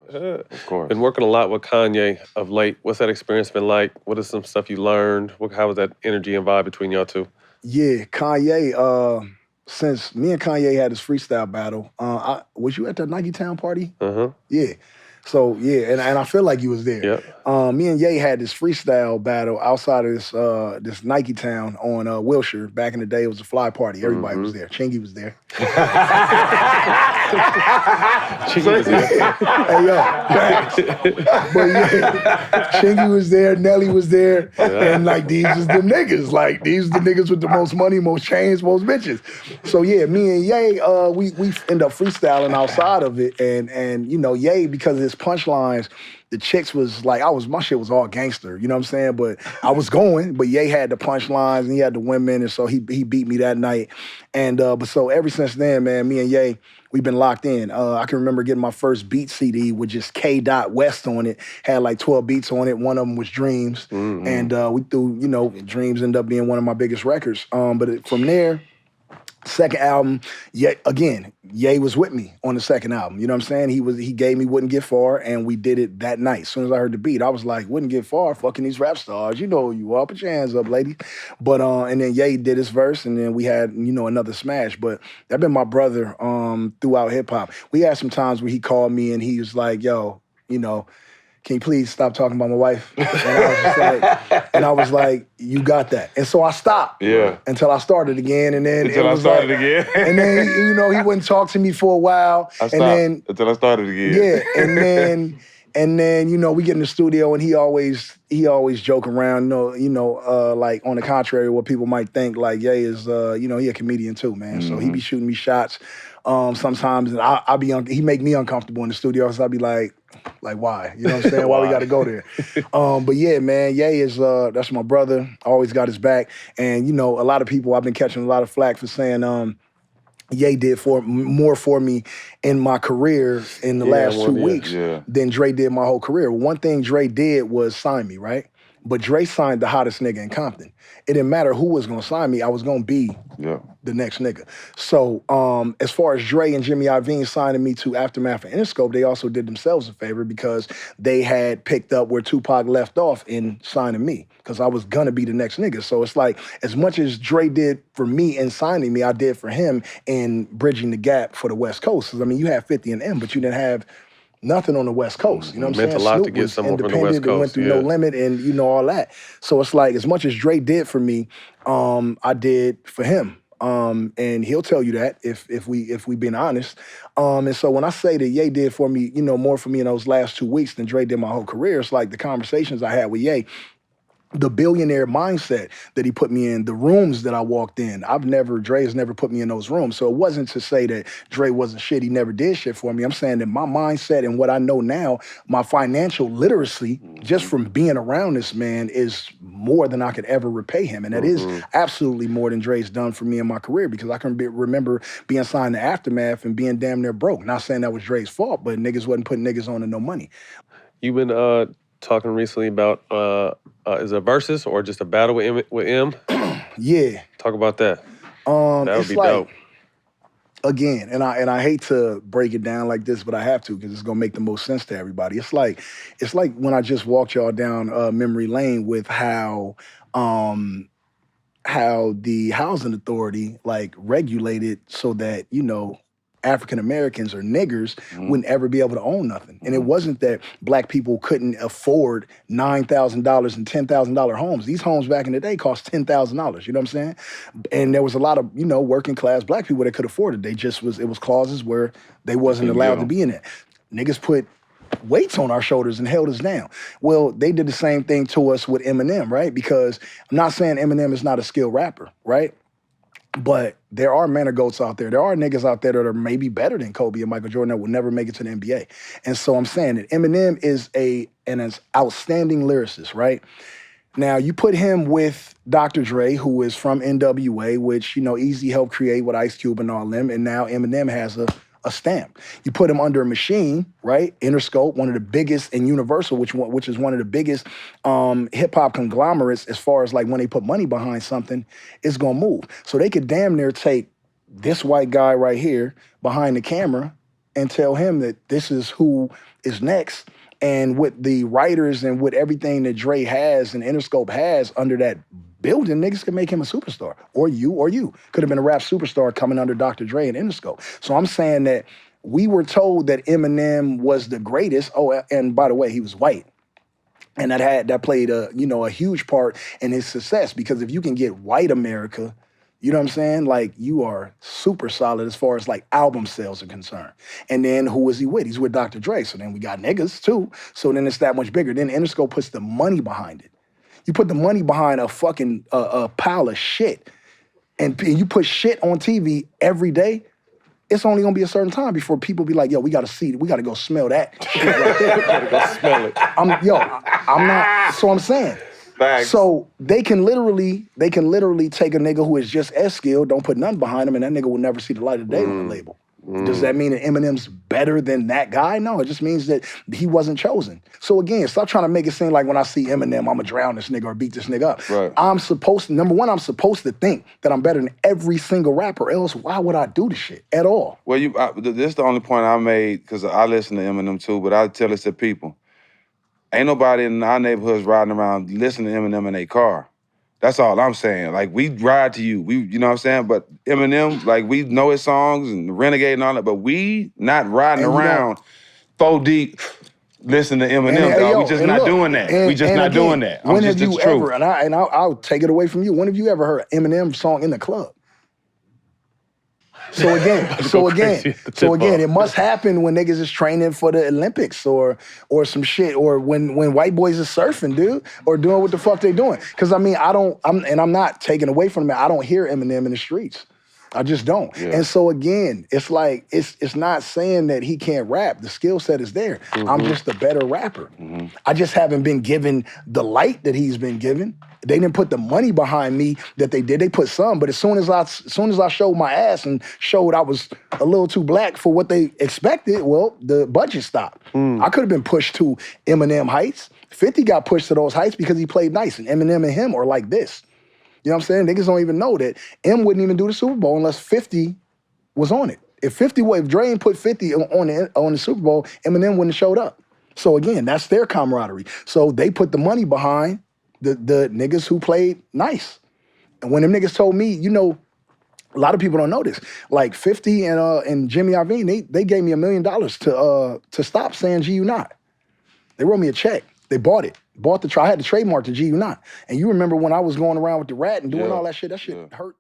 Of course. Been working a lot with Kanye of late. What's that experience been like? What is some stuff you learned? How was that energy and vibe between y'all two? Yeah, Kanye, since me and Kanye had this freestyle battle, was you at the Nike Town party? Uh-huh. Yeah. So yeah, and I feel like you was there. Yep. Me and Ye had this freestyle battle outside of this Nike Town on Wilshire. Back in the day, it was a fly party. Everybody was there. Chingy was there. Chingy was there. Hey yo, but yeah, Chingy was there. Nelly was there, and like these is the niggas. Like these the niggas with the most money, most chains, most bitches. So yeah, me and Ye, we end up freestyling outside of it, and you know Ye, because of his punchlines, the chicks was like, my shit was all gangster, you know what I'm saying? But I was going, but Ye had the punchlines and he had the women, and so he beat me that night. And but so ever since then, man, me and Ye, we've been locked in. I can remember getting my first beat CD with just K. West on it. Had like 12 beats on it. One of them was Dreams. And we threw, you know, Dreams ended up being one of my biggest records. From there, second album, Ye was with me on the second album. You know what I'm saying? He gave me Wouldn't Get Far, and we did it that night. As soon as I heard the beat, I was like, Wouldn't Get Far, fucking these rap stars. You know who you are. Put your hands up, lady. But and then Ye did his verse, and then we had, you know, another smash. But that been my brother throughout hip hop. We had some times where he called me and he was like, yo, you know, can you please stop talking about my wife? And I was like, you got that. And so I stopped. Yeah. Until I started again, and then Until I started again. And then you know he wouldn't talk to me for a while. I stopped until I started again. Yeah, and then you know we get in the studio and he always joke around. Like on the contrary, what people might think, like Ye is you know he a comedian too, man. So he be shooting me shots sometimes, and he make me uncomfortable in the studio. So I'd be like why? You know what I'm saying? Why we got to go there? But yeah, man, Ye is that's my brother. Always got his back. And you know, a lot of people, I've been catching a lot of flack for saying Ye did more for me in my career in the last 2 weeks than Dre did my whole career. One thing Dre did was sign me, right? But Dre signed the hottest nigga in Compton. It didn't matter who was gonna sign me, I was gonna be the next nigga. So as far as Dre and Jimmy Iovine signing me to Aftermath and Interscope, they also did themselves a favor because they had picked up where Tupac left off in signing me, because I was gonna be the next nigga. So it's like, as much as Dre did for me in signing me, I did for him in bridging the gap for the West Coast. 'Cause, I mean, you had 50 and M, but you didn't have nothing on the West Coast. You know what I'm saying? Meant a lot Snoop to get was someone from the West independent and went Coast, through No Limit and you know all that. So it's like, as much as Dre did for me, I did for him. And he'll tell you that if we being honest. And so when I say that Ye did for me, you know, more for me in those last 2 weeks than Dre did my whole career, it's like the conversations I had with Ye, the billionaire mindset that he put me in, the rooms that I walked in. Dre has never put me in those rooms. So it wasn't to say that Dre wasn't shit, he never did shit for me. I'm saying that my mindset and what I know now, my financial literacy, just from being around this man, is more than I could ever repay him. And that is absolutely more than Dre's done for me in my career, because I can remember being signed to Aftermath and being damn near broke. Not saying that was Dre's fault, but niggas wasn't putting niggas on to no money. You been talking recently about is it a versus or just a battle with M? Yeah. Talk about that. That would be dope. Again, and I hate to break it down like this, but I have to, because it's gonna make the most sense to everybody. It's like when I just walked y'all down memory lane with how the housing authority like regulated so that, you know, African Americans or niggers wouldn't ever be able to own nothing. And it wasn't that black people couldn't afford $9,000 and $10,000 homes. These homes back in the day cost $10,000, you know what I'm saying? And there was a lot of, you know, working class black people that could afford it. It was clauses where they wasn't allowed to be in it. Niggas put weights on our shoulders and held us down. Well, they did the same thing to us with Eminem, right? Because I'm not saying Eminem is not a skilled rapper, right? But there are men or goats out there. There are niggas out there that are maybe better than Kobe and Michael Jordan that will never make it to the NBA. And so I'm saying that Eminem is an outstanding lyricist, right? Now, you put him with Dr. Dre, who is from NWA, which, you know, Easy helped create with Ice Cube and all them, and now Eminem has a stamp. You put him under a machine, right? Interscope, one of the biggest, and Universal, which is one of the biggest hip-hop conglomerates as far as like when they put money behind something, it's gonna move. So they could damn near take this white guy right here behind the camera and tell him that this is who is next. And with the writers and with everything that Dre has and Interscope has under that building, niggas could make him a superstar. Or you. Could have been a rap superstar coming under Dr. Dre and Interscope. So I'm saying that we were told that Eminem was the greatest. Oh, and by the way, he was white. And that played a huge part in his success, because if you can get white America, you know what I'm saying? Like, you are super solid as far as like album sales are concerned. And then who was he with? He's with Dr. Dre. So then we got niggas too. So then it's that much bigger. Then Interscope puts the money behind it. You put the money behind a fucking a pile of shit, and you put shit on TV every day. It's only gonna be a certain time before people be like, yo, we gotta go smell that shit right there. Gotta go smell it. I'm not. So I'm saying. Facts. So they can literally take a nigga who is just as skilled, don't put nothing behind him, and that nigga will never see the light of day on the label. Does that mean that Eminem's better than that guy? No, it just means that he wasn't chosen. So again, stop trying to make it seem like when I see Eminem, I'ma drown this nigga or beat this nigga up. Right. Number one, I'm supposed to think that I'm better than every single rapper, else why would I do this shit at all? Well, this is the only point I made, because I listen to Eminem too, but I tell this to people. Ain't nobody in our neighborhoods riding around listening to Eminem in their car. That's all I'm saying. Like, we ride to you. You know what I'm saying? But Eminem, like, we know his songs and Renegade and all that, but we not riding around 4 deep listening to Eminem, dog. We just not doing that. We just not doing that. When have you ever, and I'll take it away from you, when have you ever heard an Eminem song in the club? So again, it must happen when niggas is training for the Olympics or some shit, or when white boys are surfing, dude, or doing what the fuck they doing. Because I mean, I'm not taking away from them. I don't hear Eminem in the streets. I just don't. Yeah. And so again, it's like, it's not saying that he can't rap. The skill set is there. I'm just a better rapper. I just haven't been given the light that he's been given. They didn't put the money behind me that they did. They put some, but as soon as I showed my ass and showed I was a little too black for what they expected, well, the budget stopped. I could have been pushed to Eminem heights. 50 got pushed to those heights because he played nice, and Eminem and him are like this. You know what I'm saying? Niggas don't even know that M wouldn't even do the Super Bowl unless 50 was on it. If Dre ain't put 50 on the Super Bowl, Eminem wouldn't have showed up. So again, that's their camaraderie. So they put the money behind the niggas who played nice. And when them niggas told me, you know, a lot of people don't know this. Like 50 and Jimmy Iovine, they gave me $1 million to stop saying G You Not. They wrote me a check. They bought it. I had to trademark the G You Not. And you remember when I was going around with the rat and doing all that shit hurt.